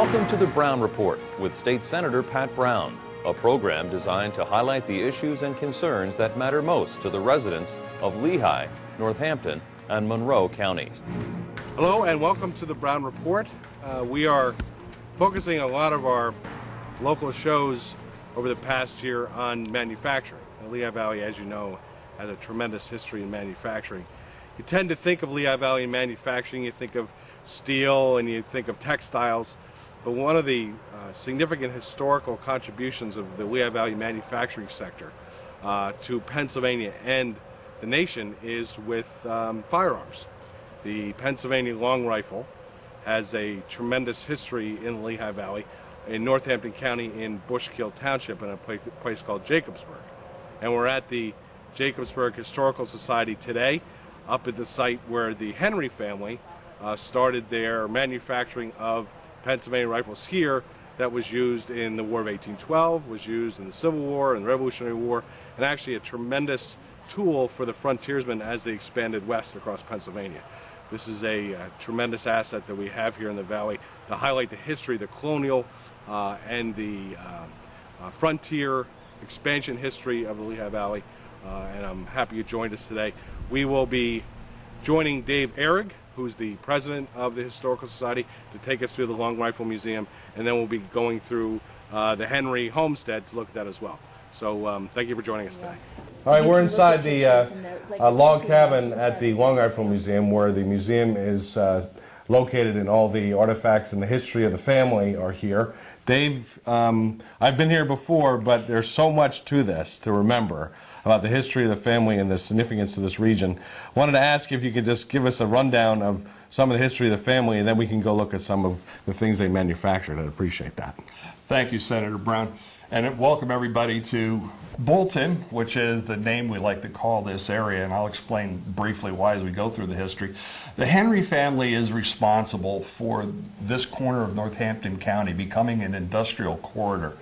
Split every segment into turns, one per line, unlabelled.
Welcome to the Browne Report with State Senator Pat Browne, a program designed to highlight the issues and concerns that matter most to the residents of Lehigh, Northampton, and Monroe counties.
Hello and welcome to the Browne Report. We are focusing a lot of our local shows over the past year on manufacturing. The Lehigh Valley, as you know, has a tremendous history in manufacturing. You tend to think of Lehigh Valley in manufacturing, you think of steel and you think of textiles, but one of the significant historical contributions of the Lehigh Valley manufacturing sector to Pennsylvania and the nation is with firearms. The Pennsylvania long rifle has a tremendous history in the Lehigh Valley, in Northampton County, in Bushkill Township, in a place called Jacobsburg. And we're at the Jacobsburg Historical Society today, up at the site where the Henry family started their manufacturing of Pennsylvania rifles here that was used in the War of 1812, was used in the Civil War and the Revolutionary War, and actually a tremendous tool for the frontiersmen as they expanded west across Pennsylvania. This is a tremendous asset that we have here in the valley to highlight the history, the colonial and the frontier expansion history of the Lehigh Valley, and I'm happy you joined us today. We will be joining Dave Ehrig, who's the president of the Historical Society, to take us through the Long Rifle Museum, and then we'll be going through the Henry Homestead to look at that as well. So thank you for joining us today.
All right, we're inside the log cabin at the Long Rifle Museum, where the museum is located, and all the artifacts and the history of the family are here. Dave, I've been here before, but there's so much to this to remember about the history of the family and the significance of this region. I wanted to ask if you could just give us a rundown of some of the history of the family, and then we can go look at some of the things they manufactured. I'd appreciate that.
Thank you, Senator Browne. And welcome everybody to Bolton, which is the name we like to call this area, and I'll explain briefly why as we go through the history. The Henry family is responsible for this corner of Northampton County becoming an industrial corridor.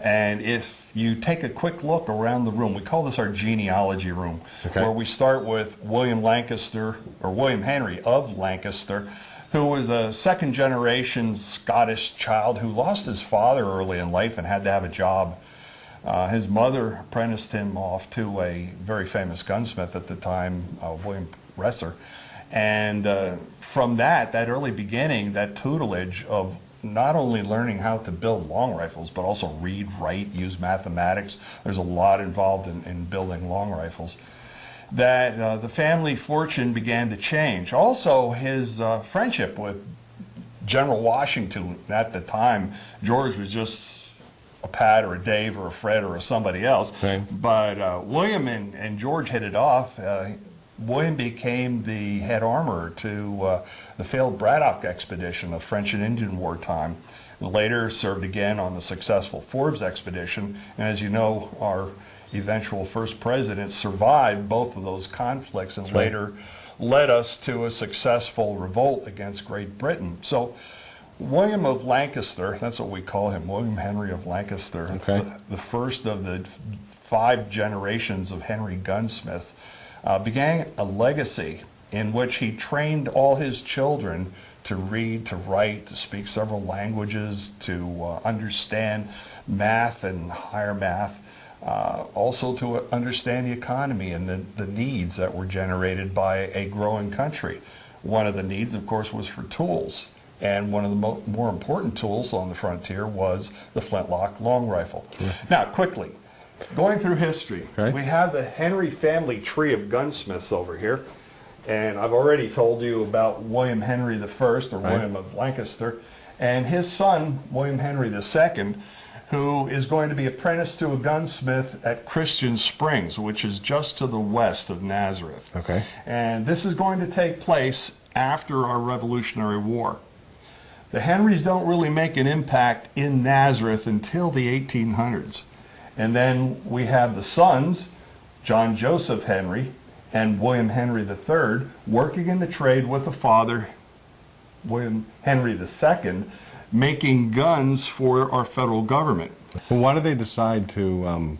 And if you take a quick look around the room, we call this our genealogy room, where we start with William Lancaster, or William Henry of Lancaster, who was a second-generation Scottish child who lost his father early in life and had to have a job. His mother apprenticed him off to a very famous gunsmith at the time, William Resser. And from that early beginning, that tutelage of not only learning how to build long rifles, but also read, write, use mathematics. There's a lot involved in building long rifles. That the family fortune began to change. Also, his friendship with General Washington at the time. George was just a Pat or a Dave or a Fred or a somebody else. Okay. But William and George hit it off. William became the head armorer to the failed Braddock expedition of French and Indian War time. Later served again on the successful Forbes expedition, and as you know, our eventual first president survived both of those conflicts and later led us to a successful revolt against Great Britain. So William of Lancaster, that's what we call him, William Henry of Lancaster, the first of the 5 generations of Henry gunsmiths, began a legacy in which he trained all his children to read, to write, to speak several languages, to understand math and higher math, also to understand the economy and the needs that were generated by a growing country. One of the needs, of course, was for tools. And one of the more important tools on the frontier was the flintlock long rifle. Now, quickly, going through history, we have the Henry family tree of gunsmiths over here. And I've already told you about William Henry I, or William of Lancaster, and his son, William Henry II, who is going to be apprenticed to a gunsmith at Christian Springs, which is just to the west of Nazareth. And this is going to take place after our Revolutionary War. The Henrys don't really make an impact in Nazareth until the 1800s. And then we have the sons, John Joseph Henry and William Henry III, working in the trade with the father, William Henry II, making guns for our federal government.
Well, why did they decide to,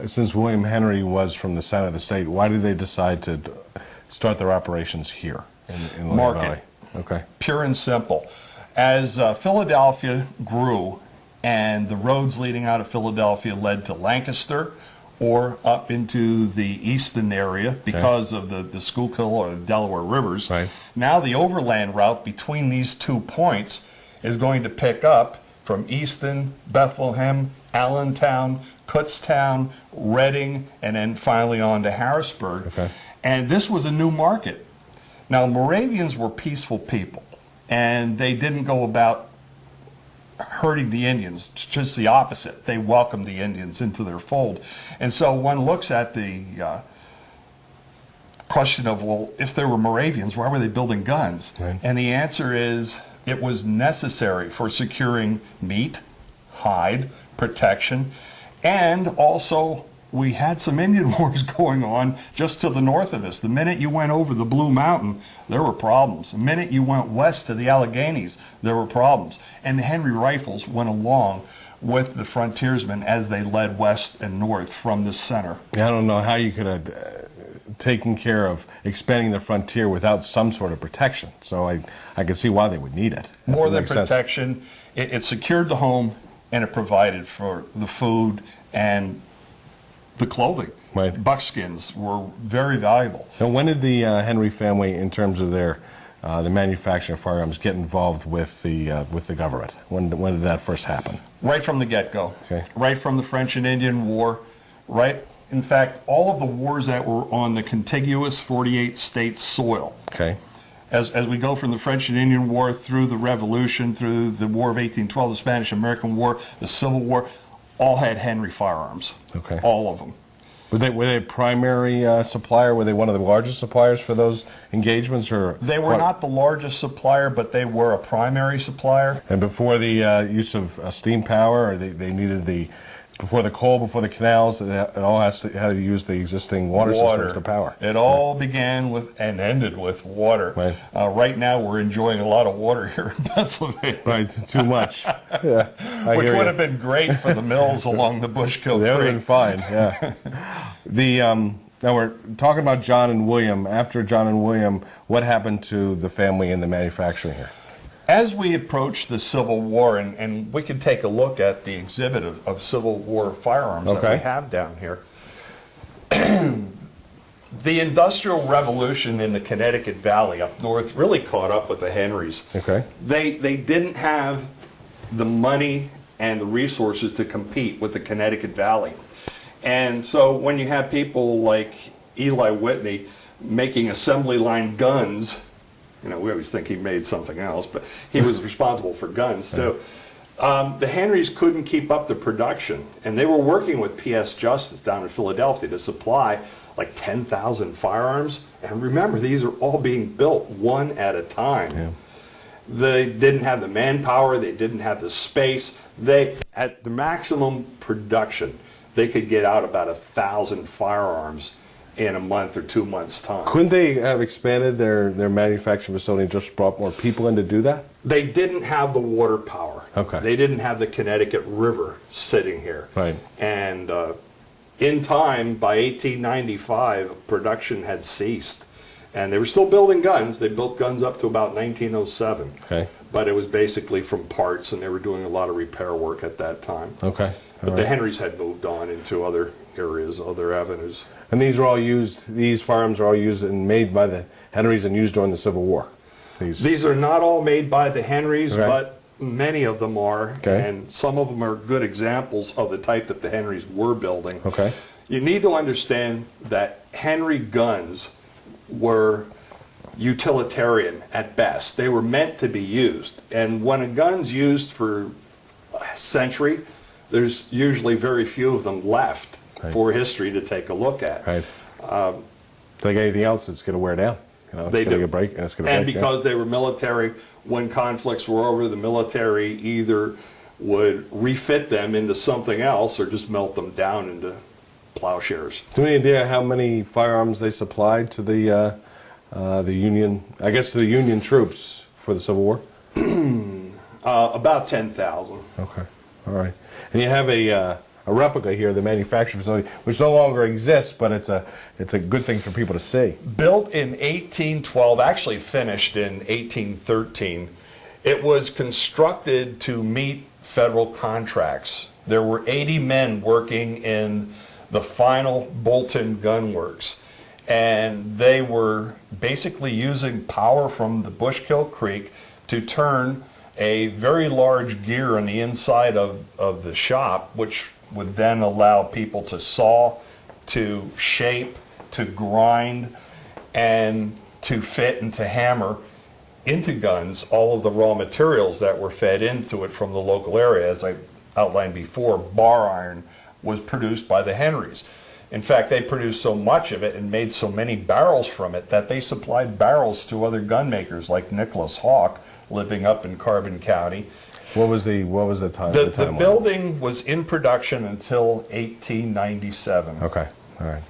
since William Henry was from the center of the state, why did they decide to start their operations here in Lehigh Valley?
Pure and simple. As Philadelphia grew and the roads leading out of Philadelphia led to Lancaster or up into the eastern area because of the Schuylkill or the Delaware rivers, now the overland route between these 2 points is going to pick up from Easton, Bethlehem, Allentown, Kutztown, Reading, and then finally on to Harrisburg. And this was a new market. Now, Moravians were peaceful people, and they didn't go about hurting the Indians, just the opposite. They welcomed the Indians into their fold. And so one looks at the question of, well, if there were Moravians, why were they building guns? And the answer is, it was necessary for securing meat, hide, protection, and also we had some Indian wars going on just to the north of us. The minute you went over the Blue Mountain, there were problems. The minute you went west to the Alleghenies, there were problems. And the Henry Rifles went along with the frontiersmen as they led west and north from the center.
I don't know how you could have taken care of expanding the frontier without some sort of protection. So I can see why they would need it.
More than protection, it secured the home, and it provided for the food and the clothing. Buckskins were very valuable.
Now, when did the Henry family, in terms of their the manufacturing of firearms, get involved with the government? When did that first happen?
Right from the get-go. Right from the French and Indian War. In fact, all of the wars that were on the contiguous 48-state soil. As we go from the French and Indian War through the Revolution, through the War of 1812, the Spanish-American War, the Civil War, all had Henry firearms. All of them.
Were they a primary supplier? Were they one of the largest suppliers for those engagements? Or
they were not the largest supplier, but they were a primary supplier.
And before the use of steam power, or they needed before the coal, before the canals, it all had to use the existing water systems for power.
It all began with and ended with water. Right now we're enjoying a lot of water here in Pennsylvania.
Too much.
Which would have been great for the mills along the Bushkill Creek.
They would have been fine, now we're talking about John and William. After John and William, what happened to the family in the manufacturing here?
As we approach the Civil War, and we can take a look at the exhibit of Civil War firearms that we have down here, the Industrial Revolution in the Connecticut Valley up north really caught up with the Henrys. They didn't have the money and the resources to compete with the Connecticut Valley. And so when you have people like Eli Whitney making assembly line guns, we always think he made something else, but he was responsible for guns too. The Henrys couldn't keep up the production, and they were working with P.S. Justice down in Philadelphia to supply like 10,000 firearms. And remember, these are all being built one at a time. They didn't have the manpower, they didn't have the space. At the maximum production, they could get out about 1,000 firearms in a month or 2 months' time.
Couldn't they have expanded their manufacturing facility and just brought more people in to do that?
They didn't have the water power. They didn't have the Connecticut River sitting here. And in time, by 1895, production had ceased. And they were still building guns. They built guns up to about 1907. But it was basically from parts, and they were doing a lot of repair work at that time. But the Henrys had moved on into other areas, other avenues.
And these firearms are all used and made by the Henrys and used during the Civil War?
These are not all made by the Henrys, but many of them are. And some of them are good examples of the type that the Henrys were building. You need to understand that Henry guns were utilitarian at best. They were meant to be used. And when a gun's used for a century, there's usually very few of them left for history to take a look at.
Like anything else, it's going to wear down. It's going to break, and it's going to break.
And because they were military, when conflicts were over, the military either would refit them into something else or just melt them down into plowshares.
Do you have any idea how many firearms they supplied to the Union, I guess to the Union troops for the Civil War?
About 10,000.
All right. And you have a replica here, the manufacturing facility, which no longer exists, but it's a good thing for people to see.
Built in 1812, actually finished in 1813. It was constructed to meet federal contracts. There were 80 men working in the final Bolton gun works, and they were basically using power from the Bushkill Creek to turn a very large gear on the inside of the shop, which would then allow people to saw, to shape, to grind, and to fit and to hammer into guns all of the raw materials that were fed into it from the local area. As I outlined before, bar iron was produced by the Henrys. In fact, they produced so much of it and made so many barrels from it that they supplied barrels to other gun makers like Nicholas Hawk, living up in Carbon County.
What was the time?
The
timeline?
building was in production until 1897.
Okay, all right.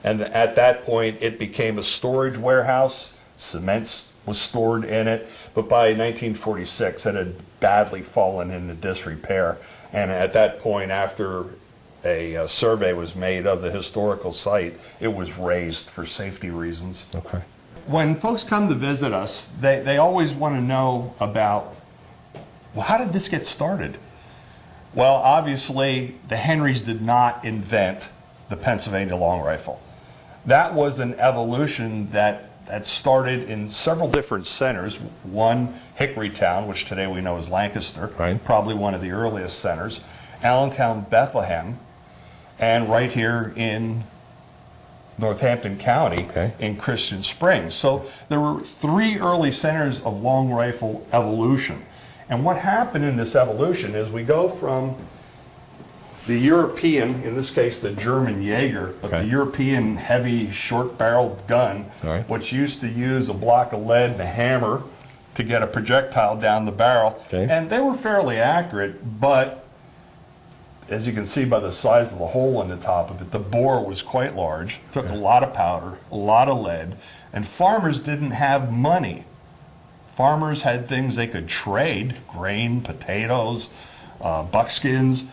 And at that point, it became a storage warehouse. Cement was stored in it. But by 1946, it had badly fallen into disrepair. And at that point, after a survey was made of the historical site, it was razed for safety reasons.
Okay.
When folks come to visit us, they always want to know about, well, how did this get started? Well, obviously, the Henrys did not invent the Pennsylvania long rifle. That was an evolution that started in several different centers. One, Hickorytown, which today we know as Lancaster,
right,
probably one of the earliest centers. Allentown, Bethlehem, and right here in Northampton County,
okay,
in Christian Springs. So there were 3 early centers of long rifle evolution. And what happened in this evolution is we go from the European, in this case the German Jaeger, but
okay,
the European heavy short-barreled gun,
right,
which used to use a block of lead and a hammer to get a projectile down the barrel.
Okay.
And they were fairly accurate, but as you can see by the size of the hole in the top of it, the bore was quite large, took a lot of powder, a lot of lead, and farmers didn't have money. Farmers had things they could trade, grain, potatoes, buckskins,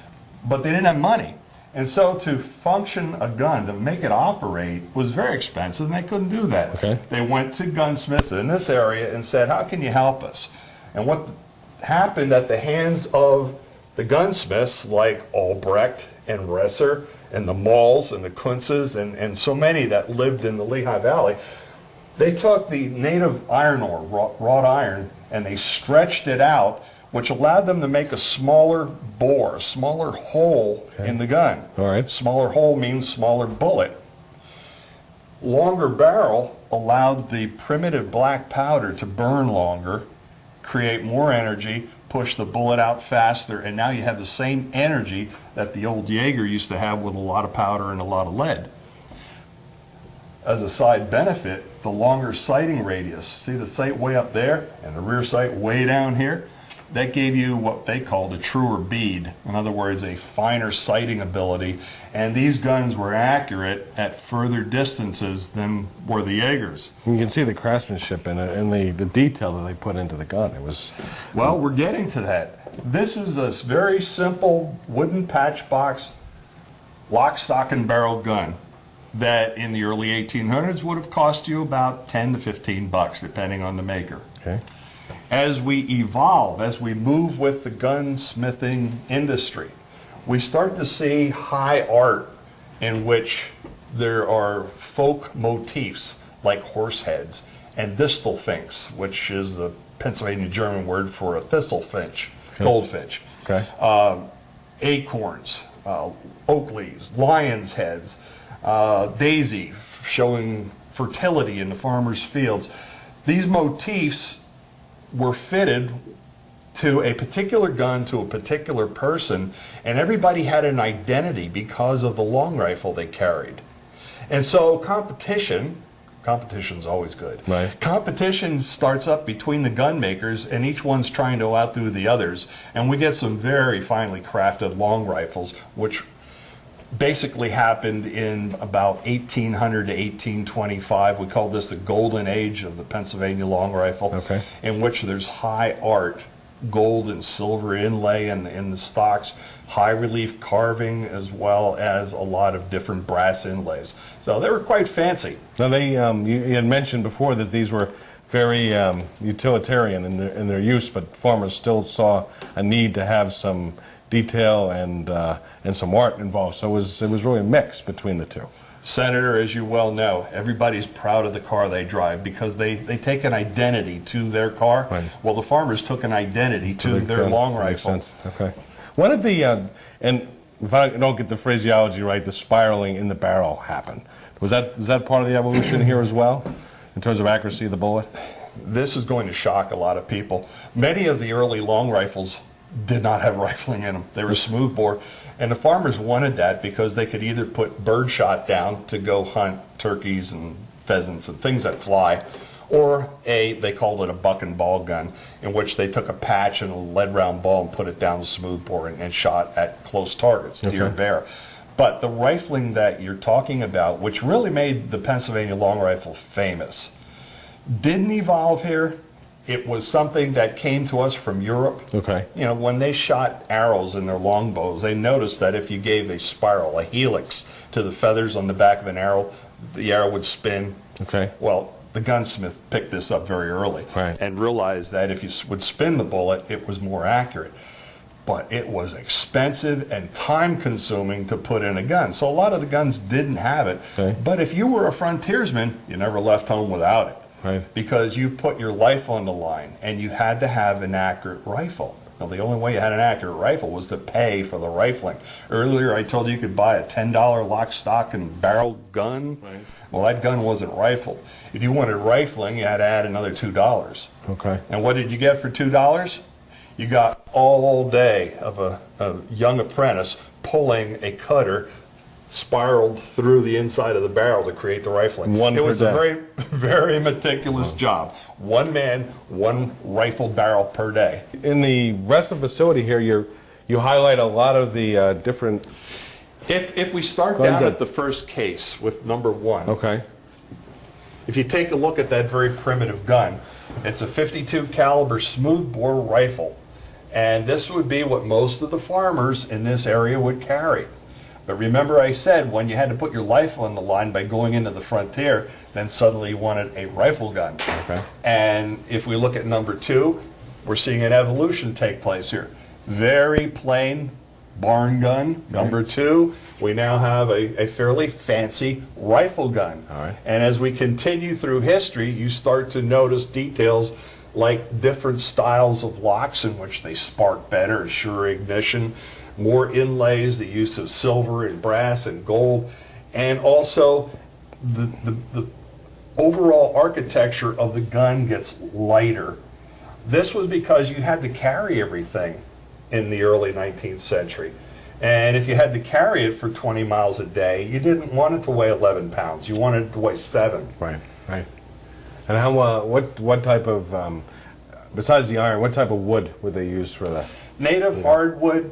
but they didn't have money. And so to function a gun, to make it operate, was very expensive, and they couldn't do that.
Okay.
They went to gunsmiths in this area and said, how can you help us? And what happened at the hands of the gunsmiths like Albrecht and Resser and the Malls and the Kuntzes and so many that lived in the Lehigh Valley, they took the native iron ore, wrought iron, and they stretched it out, which allowed them to make a smaller bore, a smaller hole in the gun.
All right.
Smaller hole means smaller bullet. Longer barrel allowed the primitive black powder to burn longer, create more energy, push the bullet out faster, and now you have the same energy that the old Jaeger used to have with a lot of powder and a lot of lead. As a side benefit, the longer sighting radius, see the sight way up there and the rear sight way down here? That gave you what they called a truer bead. In other words, a finer sighting ability. And these guns were accurate at further distances than were the Jaegers.
You can see the craftsmanship in it and the detail that they put into the gun. It was...
Well, we're getting to that. This is a very simple wooden patch box, lock, stock, and barrel gun that in the early 1800s would have cost you about 10 to 15 bucks, depending on the maker.
Okay.
As we evolve, as we move with the gunsmithing industry, we start to see high art in which there are folk motifs like horse heads and distelfinks, which is the Pennsylvania German word for a thistleffinch,
okay,
goldfinch.
Okay.
Acorns, oak leaves, lion's heads, daisy, showing fertility in the farmer's fields. These motifs were fitted to a particular gun, to a particular person, and everybody had an identity because of the long rifle they carried. And so competition's always good.
Right.
Competition starts up between the gun makers, and each one's trying to outdo the others, and we get some very finely crafted long rifles, which basically happened in about 1800 to 1825. We call this the golden age of the Pennsylvania long rifle,
okay,
in which there's high art, gold and silver inlay in the stocks, high relief carving, as well as a lot of different brass inlays. So they were quite fancy.
Now you had mentioned before that these were very utilitarian in their use, but farmers still saw a need to have some detail and some art involved. So it was really a mix between the two.
Senator, as you well know, everybody's proud of the car they drive because they take an identity to their car.
Right.
Well, the farmers took an identity to their long
Makes
rifle.
sense. Okay. When did the, and if I don't get the phraseology right, the spiraling in the barrel happen? Was that part of the evolution here as well, in terms of accuracy of the bullet?
This is going to shock a lot of people. Many of the early long rifles did not have rifling in them. They were smoothbore. And the farmers wanted that because they could either put birdshot down to go hunt turkeys and pheasants and things that fly, or they called it a buck and ball gun, in which they took a patch and a lead round ball and put it down the smoothbore and shot at close targets, deer, bear. But the rifling that you're talking about, which really made the Pennsylvania long rifle famous, didn't evolve here. It was something that came to us from Europe.
Okay.
You know, when they shot arrows in their longbows, they noticed that if you gave a spiral, a helix, to the feathers on the back of an arrow, the arrow would spin.
Okay.
Well, the gunsmith picked this up very early,
Right.
and realized that if you would spin the bullet, it was more accurate. But it was expensive and time-consuming to put in a gun. So a lot of the guns didn't have it.
Okay.
But if you were a frontiersman, you never left home without it.
Right.
Because you put your life on the line, and you had to have an accurate rifle. Now, the only way you had an accurate rifle was to pay for the rifling. Earlier, I told you could buy a $10 lock, stock, and barrel gun. Right. Well, that gun wasn't rifled. If you wanted rifling, you had to add another $2.
Okay.
And what did you get for $2? You got all day of a young apprentice pulling a cutter spiraled through the inside of the barrel to create the rifling. It was a very, very meticulous job. One man, one rifle barrel per day.
In the rest of the facility here, you highlight a lot of the different.
If we start
Guns
down
at-
at the first case with number 1,
Okay.
if you take a look at that very primitive gun, it's a .52 caliber smoothbore rifle. And this would be what most of the farmers in this area would carry. But remember I said when you had to put your life on the line by going into the frontier, then suddenly you wanted a rifle gun.
Okay.
And if we look at number 2, we're seeing an evolution take place here. Very plain barn gun. Number 2, we now have a fairly fancy rifle gun.
All right.
And as we continue through history, you start to notice details like different styles of locks in which they spark better, sure ignition, more inlays, the use of silver and brass and gold, and also the overall architecture of the gun gets lighter. This was because you had to carry everything in the early 19th century. And if you had to carry it for 20 miles a day, you didn't want it to weigh 11 pounds. You wanted it to weigh 7.
Right. Right. And how? What type of besides the iron? What type of wood would they use for that?
Native hardwood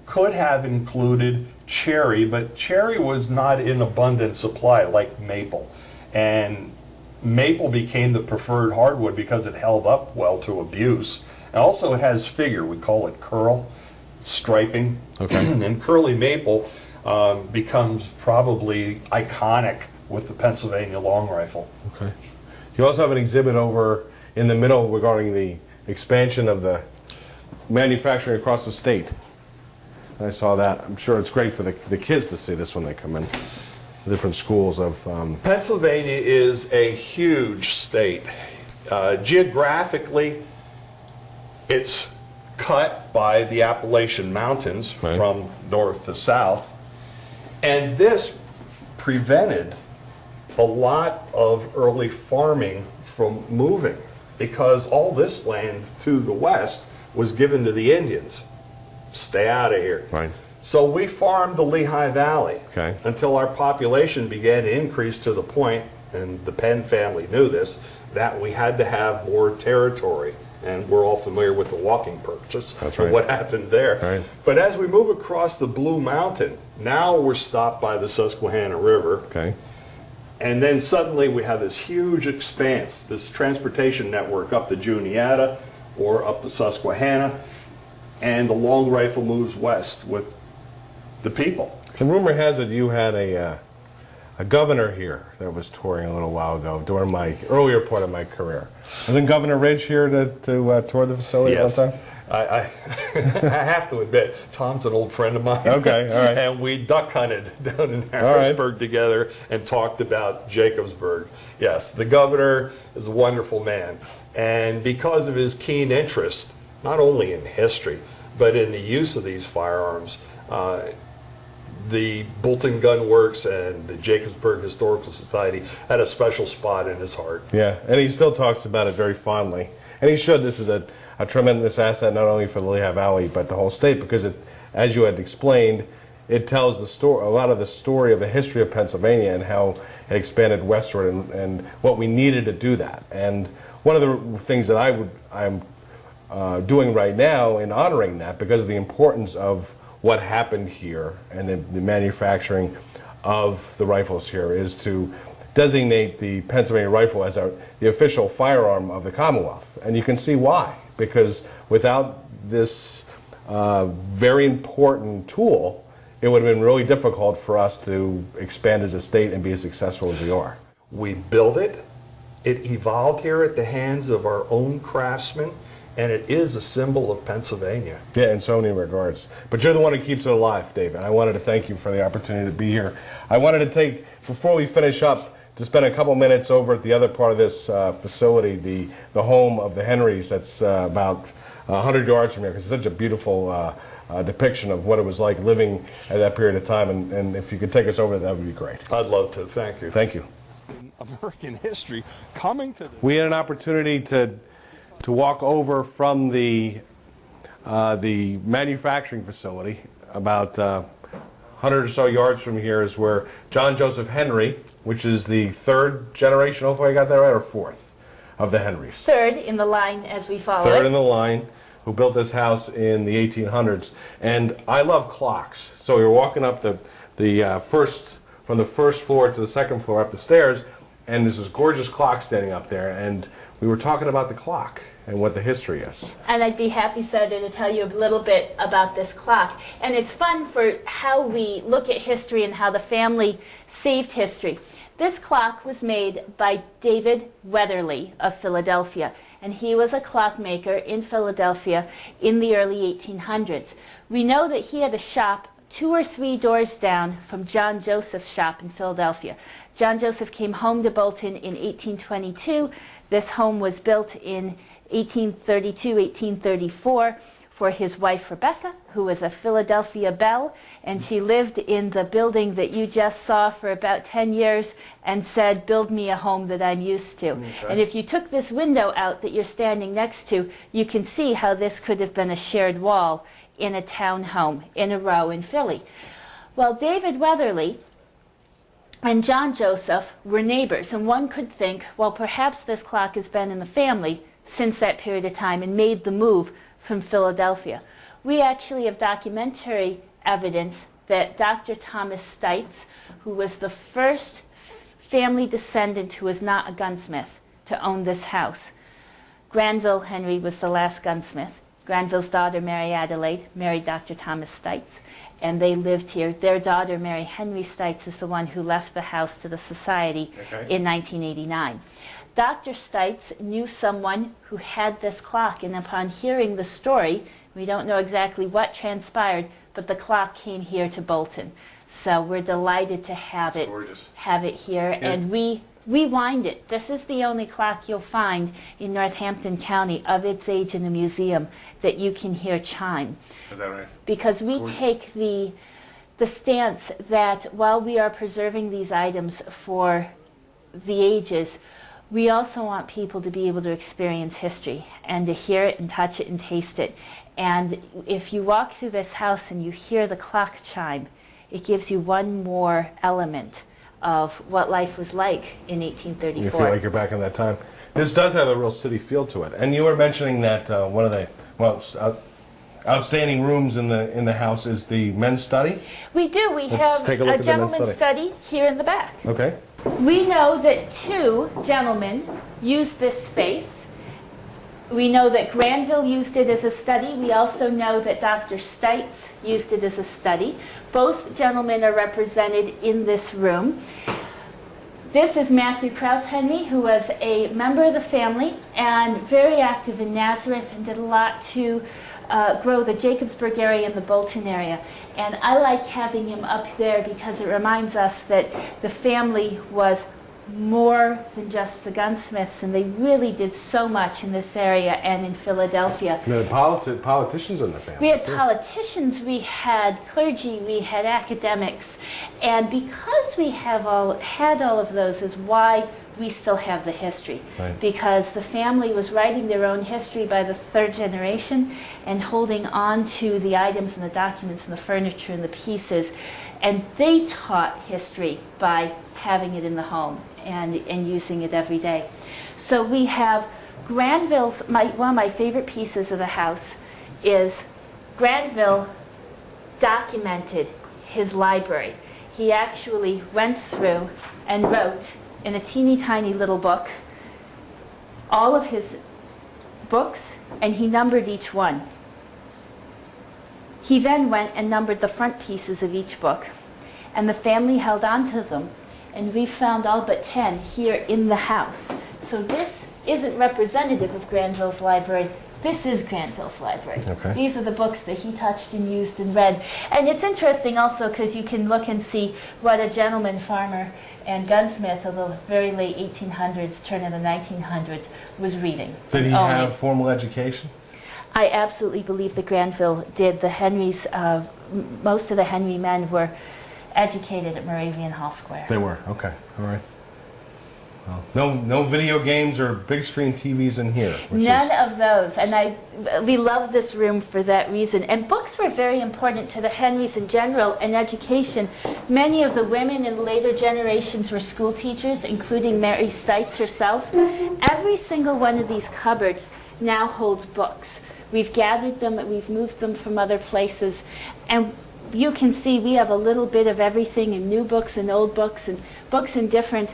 could have included cherry, but cherry was not in abundant supply like maple. And maple became the preferred hardwood because it held up well to abuse. And also it has figure, we call it curl, striping.
Okay.
And curly maple becomes probably iconic with the Pennsylvania long rifle.
Okay. You also have an exhibit over in the middle regarding the expansion of the manufacturing across the state. I saw that. I'm sure it's great for the kids to see this when they come in. The different schools of.
Pennsylvania is a huge state. Geographically, it's cut by the Appalachian Mountains
Right.
from north to south. And this prevented a lot of early farming from moving because all this land to the west was given to the Indians. Stay out of here.
Right.
So we farmed the Lehigh Valley
Okay.
until our population began to increase to the point, and the Penn family knew this, that we had to have more territory. And we're all familiar with the walking purchase.
That's
and
right.
what happened there.
Right.
But as we move across the Blue Mountain, now we're stopped by the Susquehanna River.
Okay.
And then suddenly we have this huge expanse, this transportation network up the Juniata or up the Susquehanna, and the long rifle moves west with the people.
The rumor has it you had a a governor here that was touring a little while ago during my earlier part of my career. Wasn't Governor Ridge here to tour the facility
Yes.
at one time?
I I have to admit, Tom's an old friend of mine.
Okay, all right.
And we duck hunted down in Harrisburg together and talked about Jacobsburg. Yes, the governor is a wonderful man. And because of his keen interest, not only in history, but in the use of these firearms, the Bolton Gun Works and the Jacobsburg Historical Society had a special spot in his heart.
Yeah, and he still talks about it very fondly. And he should. This is a tremendous asset not only for the Lehigh Valley, but the whole state, because it, as you had explained, it tells the story, a lot of the story of the history of Pennsylvania and how it expanded westward and what we needed to do that. And one of the things that I'm doing right now in honoring that, because of the importance of what happened here and the manufacturing of the rifles here, is to designate the Pennsylvania rifle as the official firearm of the Commonwealth. And you can see why, because without this very important tool, it would have been really difficult for us to expand as a state and be as successful as we are.
We built it. It evolved here at the hands of our own craftsmen, and it is a symbol of Pennsylvania.
Yeah, in so many regards. But you're the one who keeps it alive, David. I wanted to thank you for the opportunity to be here. I wanted to take, before we finish up, to spend a couple minutes over at the other part of this facility, the home of the Henrys, that's about 100 yards from here, because it's such a beautiful depiction of what it was like living at that period of time. And if you could take us over, that would be great.
I'd love to. Thank you.
Thank you.
American history coming to this.
We had an opportunity to walk over from the manufacturing facility. About 100 or so yards from here is where John Joseph Henry, which is the third generation, hopefully I got that right, or fourth of the Henrys?
Third in the line as we follow
Third
it.
in the line, who built this house in the 1800s. And I love clocks. So we were walking up from the first floor to the second floor up the stairs, and there's this gorgeous clock standing up there, and we were talking about the clock and what the history is.
And I'd be happy, Senator, to tell you a little bit about this clock. And it's fun for how we look at history and how the family saved history. This clock was made by David Weatherly of Philadelphia, and he was a clockmaker in Philadelphia in the early 1800s. We know that he had a shop 2 or 3 doors down from John Joseph's shop in Philadelphia. John Joseph came home to Bolton in 1822. This home was built in 1832, 1834 for his wife Rebecca, who was a Philadelphia belle, and she lived in the building that you just saw for about 10 years and said, "Build me a home that I'm used to." Okay. And if you took this window out that you're standing next to, you can see how this could have been a shared wall in a townhome in a row in Philly. Well, David Weatherly and John Joseph were neighbors, and one could think, well, perhaps this clock has been in the family since that period of time and made the move from Philadelphia. We actually have documentary evidence that Dr. Thomas Stites, who was the first family descendant who was not a gunsmith to own this house. Granville Henry was the last gunsmith. Granville's daughter, Mary Adelaide, married Dr. Thomas Stites, and they lived here. Their daughter, Mary Henry Stites, is the one who left the house to the society in 1989. Dr. Stites knew someone who had this clock, and upon hearing the story, we don't know exactly what transpired, but the clock came here to Bolton. So we're delighted to have it here, yeah. And we wind it. This is the only clock you'll find in Northampton County of its age in a museum that you can hear chime.
Is that right?
Because we take the stance that while we are preserving these items for the ages, we also want people to be able to experience history and to hear it and touch it and taste it. And if you walk through this house and you hear the clock chime, it gives you one more element of what life was like in 1834.
You feel like you're back in that time. This does have a real city feel to it. And you were mentioning that one of the outstanding rooms in the house is the men's study.
We do. We have a gentleman's study here in the back.
Okay.
We know that 2 gentlemen used this space. We know that Granville used it as a study. We also know that Dr. Stites used it as a study. Both gentlemen are represented in this room. This is Matthew Krause Henry, who was a member of the family and very active in Nazareth and did a lot to grow the Jacobsburg area and the Bolton area. And I like having him up there because it reminds us that the family was more than just the gunsmiths, and they really did so much in this area and in Philadelphia.
The politicians in the family.
We had politicians, we had clergy, we had academics, and because we have had all of those is why we still have the history.
Right.
Because the family was writing their own history by the third generation and holding on to the items and the documents and the furniture and the pieces, and they taught history by having it in the home and using it every day. So we have Granville's, one of my favorite pieces of the house is Granville documented his library. He actually went through and wrote in a teeny tiny little book all of his books, and he numbered each one. He then went and numbered the front pieces of each book, and the family held on to them, and we found all but 10 here in the house. So this isn't representative of Granville's library. This is Granville's library.
Okay.
These are the books that he touched and used and read. And it's interesting also because you can look and see what a gentleman farmer and gunsmith of the very late 1800s, turn of the 1900s, was reading.
Did he have formal education?
I absolutely believe that Granville did. The Henrys, most of the Henry men were educated at Moravian Hall Square.
They were, okay, all right. Well, no video games or big screen TVs in here.
None of those, and we love this room for that reason. And books were very important to the Henrys in general, and education. Many of the women in later generations were school teachers, including Mary Stites herself. Every single one of these cupboards now holds books. We've gathered them, we've moved them from other places, and you can see we have a little bit of everything in new books and old books and books in different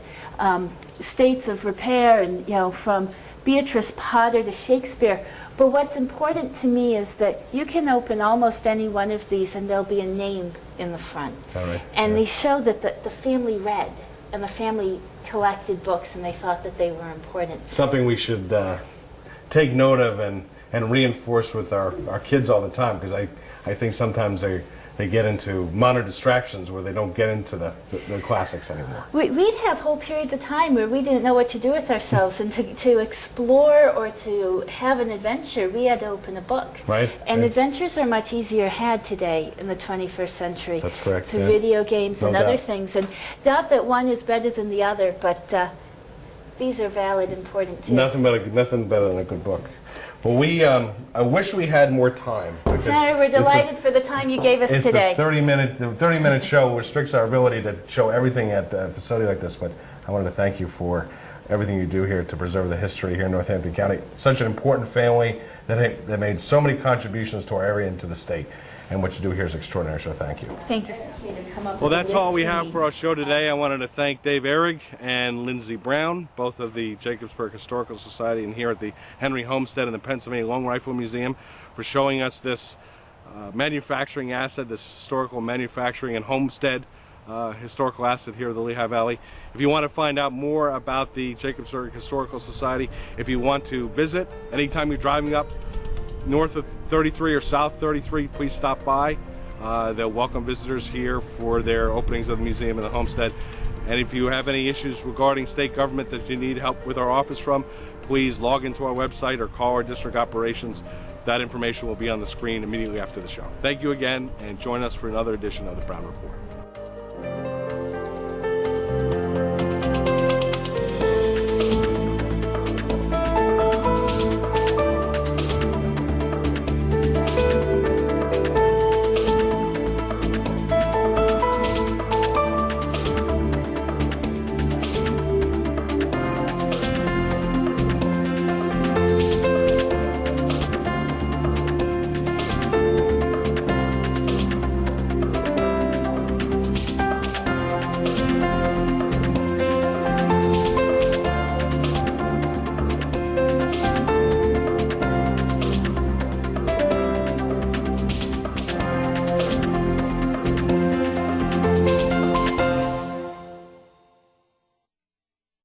states of repair, and from Beatrice Potter to Shakespeare. But what's important to me is that you can open almost any one of these and there'll be a name in the front.
That's all right.
And they show that the family read and the family collected books and they thought that they were important.
Something we should take note of and reinforce with our kids all the time, because I think sometimes they get into modern distractions where they don't get into the classics anymore.
We'd have whole periods of time where we didn't know what to do with ourselves, and to explore or to have an adventure, we had to open a book.
Right.
And
yeah.
adventures are much easier had today in the 21st century.
That's correct.
Through
yeah.
video games
No
and other
doubt.
things. And not that one is better than the other, but these are valid, important too.
Nothing better than a good book. Well, I wish we had more time.
Senator, we're delighted for the time you gave us
It's
today.
the 30-minute show restricts our ability to show everything at a facility like this, but I wanted to thank you for everything you do here to preserve the history here in Northampton County. Such an important family that made so many contributions to our area and to the state, and what you do here is extraordinary, so thank you.
Thank you.
Well, that's all we have for our show today. I wanted to thank Dave Ehrig and Lindsay Browne, both of the Jacobsburg Historical Society and here at the Henry Homestead and the Pennsylvania Long Rifle Museum, for showing us this manufacturing asset, this historical manufacturing and homestead historical asset here in the Lehigh Valley. If you want to find out more about the Jacobsburg Historical Society, if you want to visit, anytime you're driving up north of 33 or south 33, please stop by. They'll welcome visitors here for their openings of the museum and the homestead. And if you have any issues regarding state government that you need help with our office from, please log into our website or call our district operations. That information will be on the screen immediately after the show. Thank you again, and join us for another edition of the Browne Report.